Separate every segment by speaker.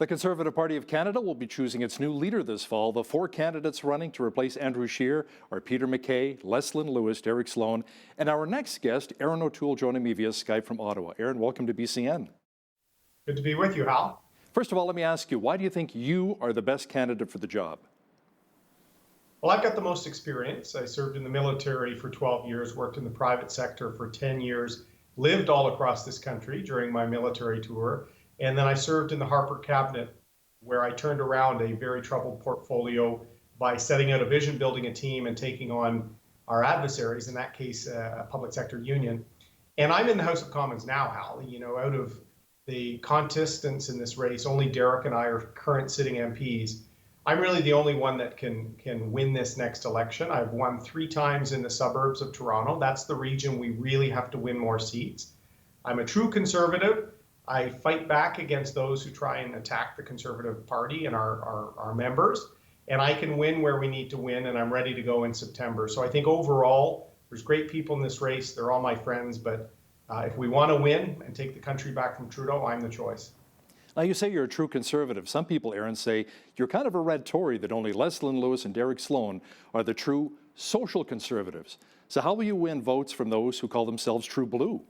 Speaker 1: The Conservative Party of Canada will be choosing its new leader this fall. The four candidates running to replace Andrew Scheer are Peter MacKay, Leslyn Lewis, Derek Sloan, and our next guest, Erin O'Toole, joining me via Skype from Ottawa. Erin, welcome to BCN.
Speaker 2: Good to be with you, Hal.
Speaker 1: First of all, let me ask you, why do you think you are the best candidate for the job?
Speaker 2: Well, I've got the most experience. I served in the military for 12 years, worked in the private sector for 10 years, lived all across this country during my military tour. And then I served in the Harper cabinet, where I turned around a very troubled portfolio by setting out a vision, building a team, and taking on our adversaries, in that case, a public sector union. And I'm in the House of Commons now, Hal. You know, out of the contestants in this race, only Derek and I are current sitting MPs. I'm really the only one that can win this next election. I've won 3 times in the suburbs of Toronto. That's the region we really have to win more seats. I'm a true Conservative. I fight back against those who try and attack the Conservative Party and our members. And I can win where we need to win, and I'm ready to go in September. So I think overall, there's great people in this race. They're all my friends. But if we want to win and take the country back from Trudeau, I'm the choice.
Speaker 1: Now, you say you're a true Conservative. Some people, Erin, say you're kind of a red Tory, that only Leslyn Lewis and Derek Sloan are the true social Conservatives. So how will you win votes from those who call themselves true blue?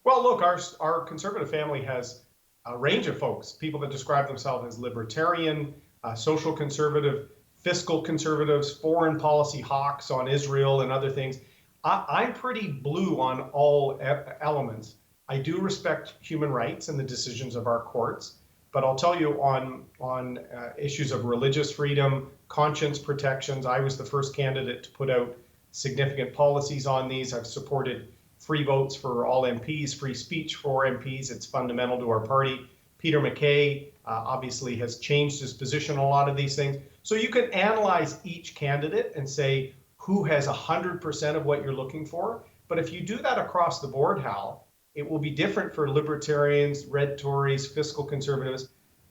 Speaker 2: Well, look, our Conservative family has a range of folks, people that describe themselves as libertarian, social conservative, fiscal conservatives, foreign policy hawks on Israel and other things. I'm pretty blue on all elements. I do respect human rights and the decisions of our courts, but I'll tell you on issues of religious freedom, conscience protections, I was the first candidate to put out significant policies on these. I've supported free votes for all MPs, free speech for MPs. It's fundamental to our party. Peter MacKay obviously has changed his position on a lot of these things. So you can analyze each candidate and say who has 100% of what you're looking for. But if you do that across the board, Hal, it will be different for libertarians, red Tories, fiscal conservatives.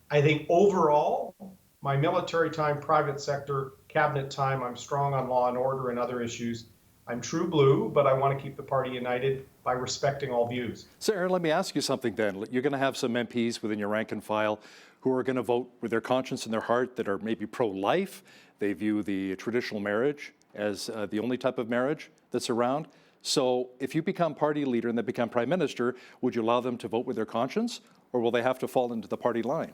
Speaker 2: I think overall, my military time, private sector, cabinet time, I'm strong on law and order and other issues. I'm true blue, but I want to keep the party united by respecting all views.
Speaker 1: So, Erin, let me ask you something then. You're going to have some MPs within your rank and file who are going to vote with their conscience and their heart, that are maybe pro-life. They view the traditional marriage as the only type of marriage that's around. So if you become party leader and they become prime minister, would you allow them to vote with their conscience, or will they have to fall into the party line?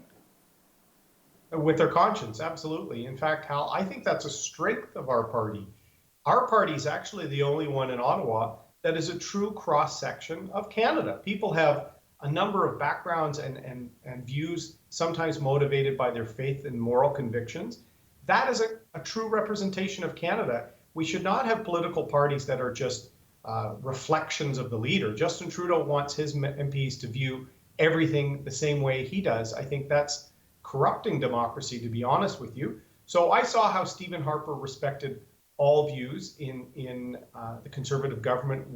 Speaker 2: With their conscience, absolutely. In fact, Hal, I think that's a strength of our party. Our party is actually the only one in Ottawa that is a true cross-section of Canada. People have a number of backgrounds and views, sometimes motivated by their faith and moral convictions. That is a true representation of Canada. We should not have political parties that are just reflections of the leader. Justin Trudeau wants his MPs to view everything the same way he does. I think that's corrupting democracy, to be honest with you. So I saw how Stephen Harper respected all views in the Conservative government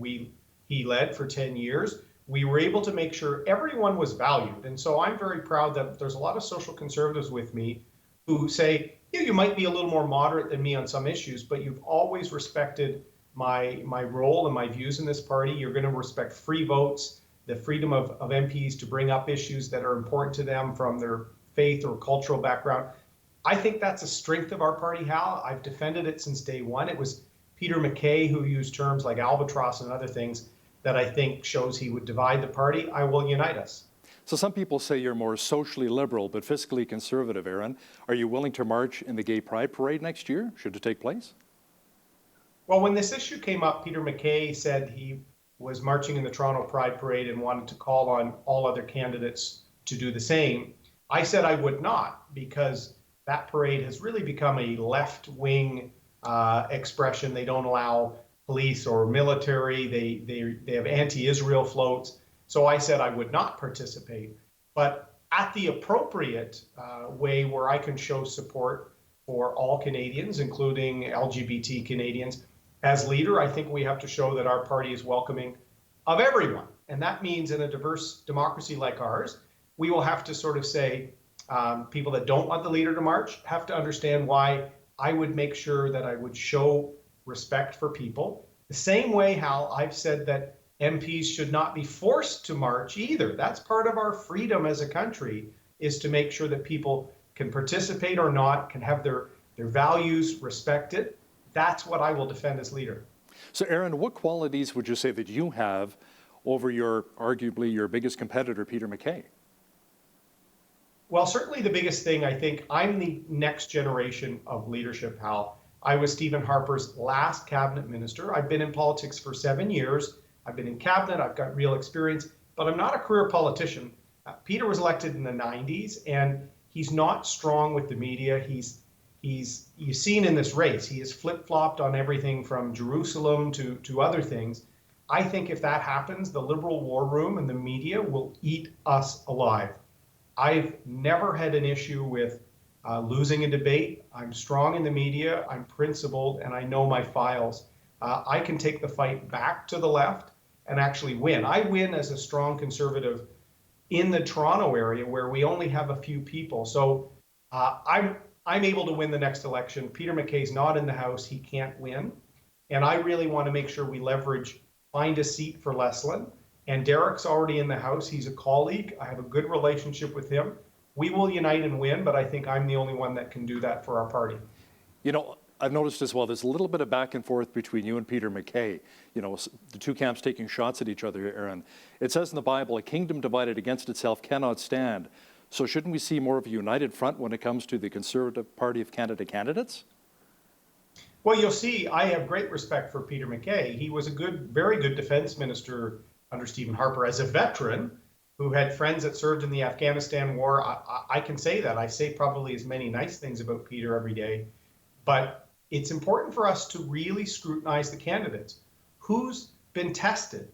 Speaker 2: he led for 10 years. We were able to make sure everyone was valued. And so I'm very proud that there's a lot of social conservatives with me who say, yeah, you might be a little more moderate than me on some issues, but you've always respected my role and my views in this party. You're going to respect free votes, the freedom of MPs to bring up issues that are important to them from their faith or cultural background. I think that's a strength of our party, Hal. I've defended it since day one. It was Peter MacKay who used terms like albatross and other things that I think shows he would divide the party. I will unite us.
Speaker 1: So some people say you're more socially liberal but fiscally conservative, Erin. Are you willing to march in the Gay Pride Parade next year, should it take place?
Speaker 2: Well, when this issue came up, Peter MacKay said he was marching in the Toronto Pride Parade and wanted to call on all other candidates to do the same. I said I would not, because that parade has really become a left-wing expression. They don't allow police or military. They have anti-Israel floats. So I said I would not participate. But at the appropriate way where I can show support for all Canadians, including LGBT Canadians, as leader, I think we have to show that our party is welcoming of everyone. And that means in a diverse democracy like ours, we will have to sort of say, people that don't want the leader to march have to understand why I would make sure that I would show respect for people. The same way, Hal, I've said that MPs should not be forced to march either. That's part of our freedom as a country is to make sure that people can participate or not, can have their values respected. That's what I will defend as leader.
Speaker 1: So Erin, what qualities would you say that you have over arguably your biggest competitor, Peter MacKay?
Speaker 2: Well, certainly the biggest thing, I think, I'm the next generation of leadership, Hal. I was Stephen Harper's last cabinet minister. I've been in politics for 7 years. I've been in cabinet, I've got real experience, but I'm not a career politician. Peter was elected in the 90s, and he's not strong with the media. You've seen in this race, he has flip-flopped on everything from Jerusalem to other things. I think if that happens, the Liberal war room and the media will eat us alive. I've never had an issue with losing a debate. I'm strong in the media, I'm principled, and I know my files. I can take the fight back to the left and actually win. I win as a strong conservative in the Toronto area where we only have a few people. So I'm able to win the next election. Peter MacKay's not in the House, he can't win. And I really want to make sure we find a seat for Leslyn. And Derek's already in the House. He's a colleague. I have a good relationship with him. We will unite and win, but I think I'm the only one that can do that for our party.
Speaker 1: You know, I've noticed as well, there's a little bit of back and forth between you and Peter MacKay. You know, the two camps taking shots at each other, Erin. It says in the Bible, a kingdom divided against itself cannot stand. So shouldn't we see more of a united front when it comes to the Conservative Party of Canada candidates?
Speaker 2: Well, you'll see, I have great respect for Peter MacKay. He was a very good defense minister under Stephen Harper. As a veteran who had friends that served in the Afghanistan war, I can say that. I say probably as many nice things about Peter every day. But it's important for us to really scrutinize the candidates. Who's been tested?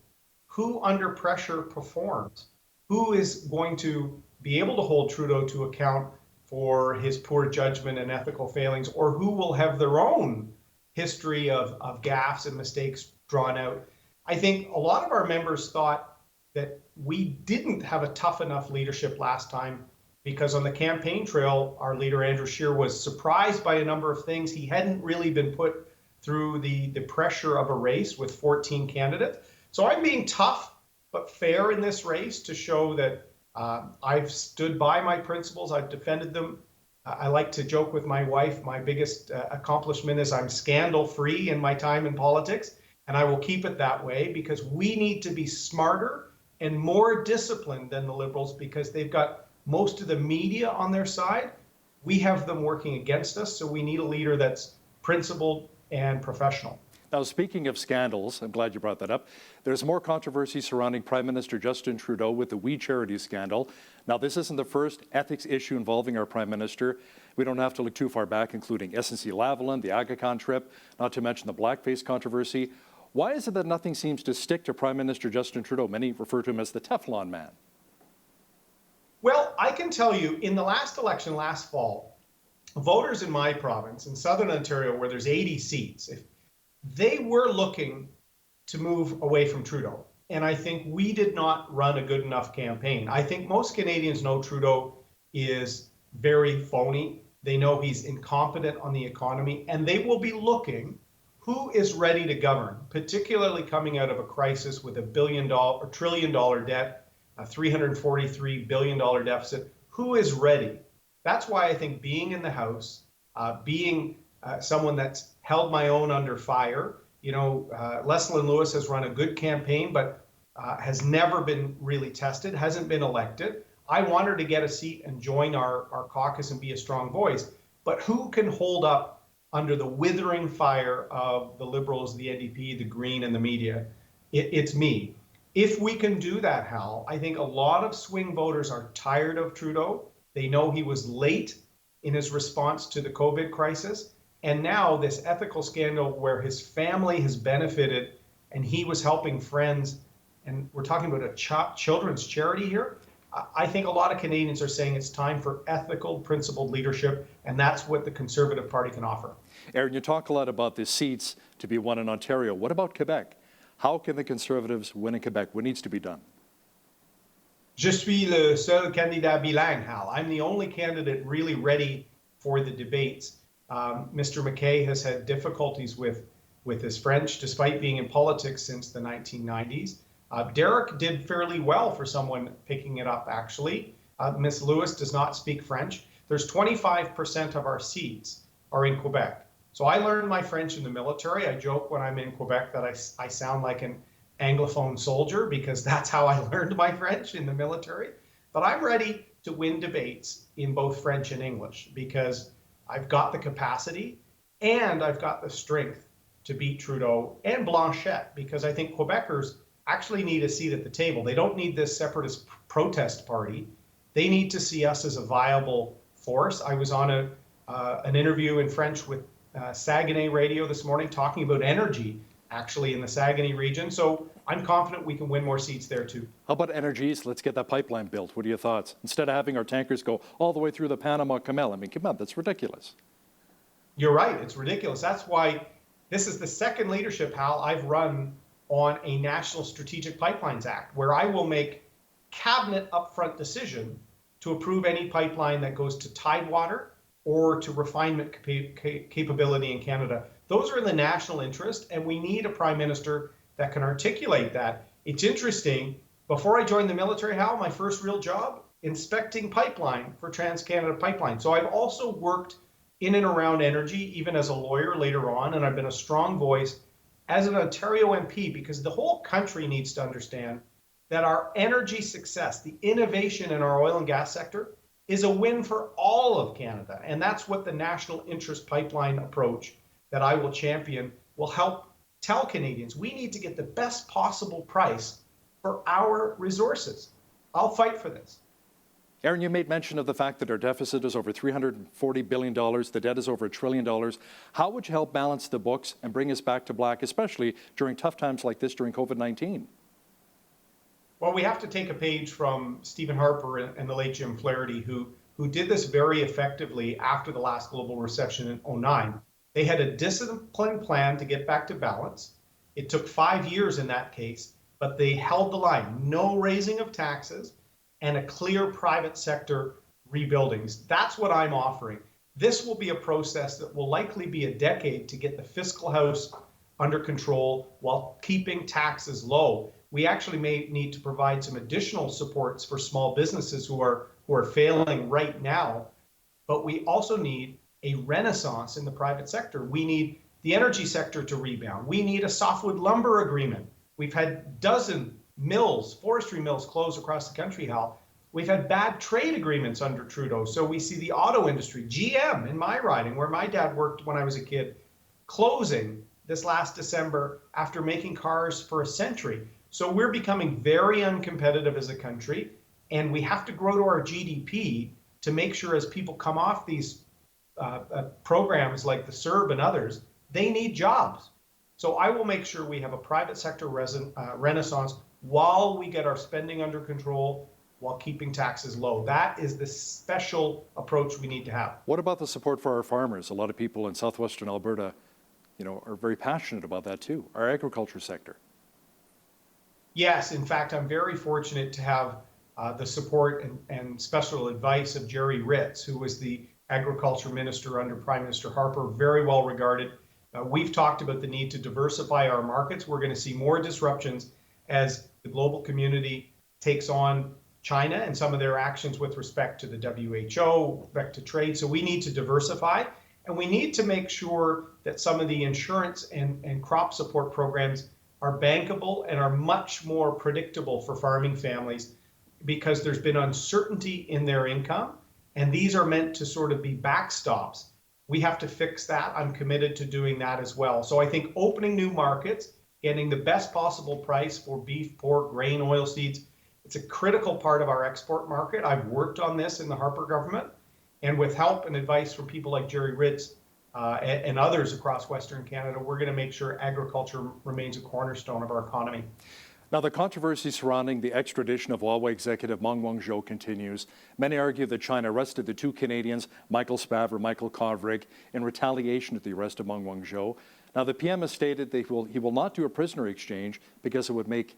Speaker 2: Who under pressure performs? Who is going to be able to hold Trudeau to account for his poor judgment and ethical failings, or who will have their own history of gaffes and mistakes drawn out? I think a lot of our members thought that we didn't have a tough enough leadership last time because on the campaign trail, our leader, Andrew Scheer, was surprised by a number of things. He hadn't really been put through the pressure of a race with 14 candidates. So I'm being tough but fair in this race to show that I've stood by my principles. I've defended them. I like to joke with my wife. My biggest accomplishment is I'm scandal-free in my time in politics. And I will keep it that way because we need to be smarter and more disciplined than the Liberals because they've got most of the media on their side. We have them working against us, so we need a leader that's principled and professional.
Speaker 1: Now, speaking of scandals, I'm glad you brought that up. There's more controversy surrounding Prime Minister Justin Trudeau with the We Charity scandal. Now, this isn't the first ethics issue involving our Prime Minister. We don't have to look too far back, including SNC-Lavalin, the Aga trip, not to mention the blackface controversy. Why is it that nothing seems to stick to Prime Minister Justin Trudeau? Many refer to him as the Teflon man.
Speaker 2: Well, I can tell you, in the last election last fall, voters in my province, in Southern Ontario, where there's 80 seats, they were looking to move away from Trudeau. And I think we did not run a good enough campaign. I think most Canadians know Trudeau is very phony. They know he's incompetent on the economy, and they will be looking who is ready to govern, particularly coming out of a crisis with $1 trillion debt, a $343 billion deficit. Who is ready? That's why I think being in the House, being someone that's held my own under fire, Leslyn Lewis has run a good campaign, but has never been really tested, hasn't been elected. I want her to get a seat and join our caucus and be a strong voice. But who can hold up under the withering fire of the Liberals, the NDP, the Green, and the media? It's me. If we can do that, Hal, I think a lot of swing voters are tired of Trudeau. They know he was late in his response to the COVID crisis. And now this ethical scandal where his family has benefited and he was helping friends, and we're talking about a children's charity here. I think a lot of Canadians are saying it's time for ethical, principled leadership, and that's what the Conservative Party can offer.
Speaker 1: Erin, you talk a lot about the seats to be won in Ontario. What about Quebec? How can the Conservatives win in Quebec? What needs to be done?
Speaker 2: Je suis le seul candidat bilingue, Hal. I'm the only candidate really ready for the debates. Mr. MacKay has had difficulties with his French, despite being in politics since the 1990s. Derek did fairly well for someone picking it up, actually. Miss Lewis does not speak French. There's 25% of our seats are in Quebec. So I learned my French in the military. I joke when I'm in Quebec that I sound like an Anglophone soldier because that's how I learned my French in the military. But I'm ready to win debates in both French and English because I've got the capacity and I've got the strength to beat Trudeau and Blanchette, because I think Quebecers actually need a seat at the table. They don't need this separatist protest party. They need to see us as a viable force. I was on an interview in French with Saguenay Radio this morning talking about energy actually in the Saguenay region. So I'm confident we can win more seats there too.
Speaker 1: How about energies? Let's get that pipeline built. What are your thoughts? Instead of having our tankers go all the way through the Panama Canal, I mean, come on, that's ridiculous.
Speaker 2: You're right, it's ridiculous. That's why this is the second leadership, Hal, I've run on a National Strategic Pipelines Act, where I will make cabinet upfront decision to approve any pipeline that goes to Tidewater or to refinement capability in Canada. Those are in the national interest, and we need a prime minister that can articulate that. It's interesting, before I joined the military, Hal, my first real job, inspecting pipeline for TransCanada Pipeline. So I've also worked in and around energy, even as a lawyer later on, and I've been a strong voice as an Ontario MP, because the whole country needs to understand that our energy success, the innovation in our oil and gas sector, is a win for all of Canada. And that's what the national interest pipeline approach that I will champion will help tell Canadians. We need to get the best possible price for our resources. I'll fight for this.
Speaker 1: Erin, you made mention of the fact that our deficit is over $340 billion, the debt is over $1 trillion. How would you help balance the books and bring us back to black, especially during tough times like this during COVID-19?
Speaker 2: Well, we have to take a page from Stephen Harper and the late Jim Flaherty, who did this very effectively after the last global recession in 2009. They had a disciplined plan to get back to balance. It took 5 years in that case, but they held the line. No raising of taxes and a clear private sector rebuilding. That's what I'm offering. This will be a process that will likely be a decade to get the fiscal house under control while keeping taxes low. We actually may need to provide some additional supports for small businesses who are failing right now, but we also need a renaissance in the private sector. We need the energy sector to rebound. We need a softwood lumber agreement. We've had dozen mills, forestry mills close across the country, Hal. We've had bad trade agreements under Trudeau. So we see the auto industry, GM in my riding, where my dad worked when I was a kid, closing this last December after making cars for a century. So we're becoming very uncompetitive as a country, and we have to grow to our GDP to make sure as people come off these programs like the CERB and others, they need jobs. So I will make sure we have a private sector renaissance while we get our spending under control, while keeping taxes low. That is the special approach we need to have.
Speaker 1: What about the support for our farmers? A lot of people in southwestern Alberta, are very passionate about that too, our agriculture sector.
Speaker 2: Yes, in fact, I'm very fortunate to have the support and special advice of Jerry Ritz, who was the agriculture minister under Prime Minister Harper, very well regarded. We've talked about the need to diversify our markets. We're going to see more disruptions as the global community takes on China and some of their actions with respect to the WHO, with respect to trade. So we need to diversify, and we need to make sure that some of the insurance and crop support programs are bankable and are much more predictable for farming families, because there's been uncertainty in their income, and these are meant to sort of be backstops. We have to fix that. I'm committed to doing that as well. So I think opening new markets, getting the best possible price for beef, pork, grain, oilseeds, it's a critical part of our export market. I've worked on this in the Harper government, and with help and advice from people like Jerry Ritz and others across Western Canada, we're going to make sure agriculture remains a cornerstone of our economy.
Speaker 1: Now, the controversy surrounding the extradition of Huawei executive Meng Wanzhou continues. Many argue that China arrested the two Canadians, Michael Spavor and Michael Kovrig, in retaliation at the arrest of Meng Wanzhou. Now, the PM has stated that he will not do a prisoner exchange because it would make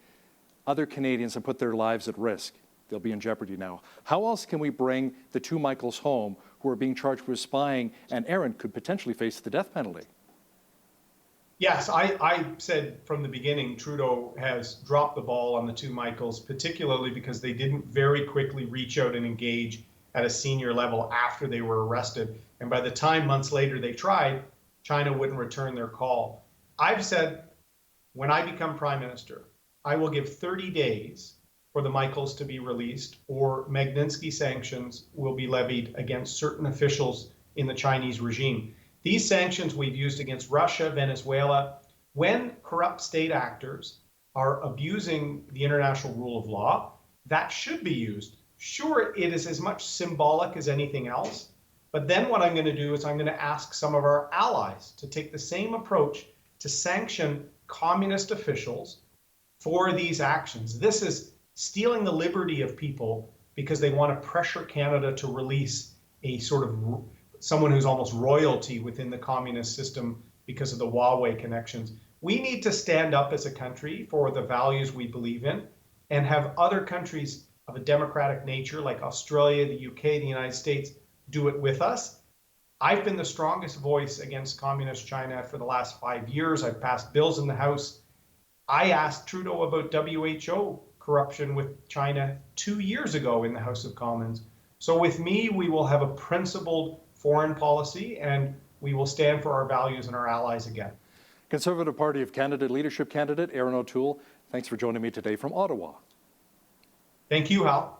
Speaker 1: other Canadians and put their lives at risk. They'll be in jeopardy now. How else can we bring the two Michaels home who are being charged with spying, and Erin could potentially face the death penalty?
Speaker 2: Yes, I said from the beginning, Trudeau has dropped the ball on the two Michaels, particularly because they didn't very quickly reach out and engage at a senior level after they were arrested. And by the time months later they tried, China wouldn't return their call. I've said when I become prime minister, I will give 30 days for the Michaels to be released, or Magnitsky sanctions will be levied against certain officials in the Chinese regime. These sanctions we've used against Russia, Venezuela. When corrupt state actors are abusing the international rule of law, that should be used. Sure, it is as much symbolic as anything else, but then what I'm going to do is I'm going to ask some of our allies to take the same approach to sanction communist officials for these actions. This is stealing the liberty of people because they want to pressure Canada to release a sort of someone who's almost royalty within the communist system because of the Huawei connections. We need to stand up as a country for the values we believe in and have other countries of a democratic nature like Australia, the UK, the United States do it with us. I've been the strongest voice against communist China for the last 5 years. I've passed bills in the House. I asked Trudeau about WHO corruption with China 2 years ago in the House of Commons. So with me, we will have a principled foreign policy and we will stand for our values and our allies again.
Speaker 1: Conservative Party of Canada leadership candidate Erin O'Toole, thanks for joining me today from Ottawa.
Speaker 2: Thank you, Hal.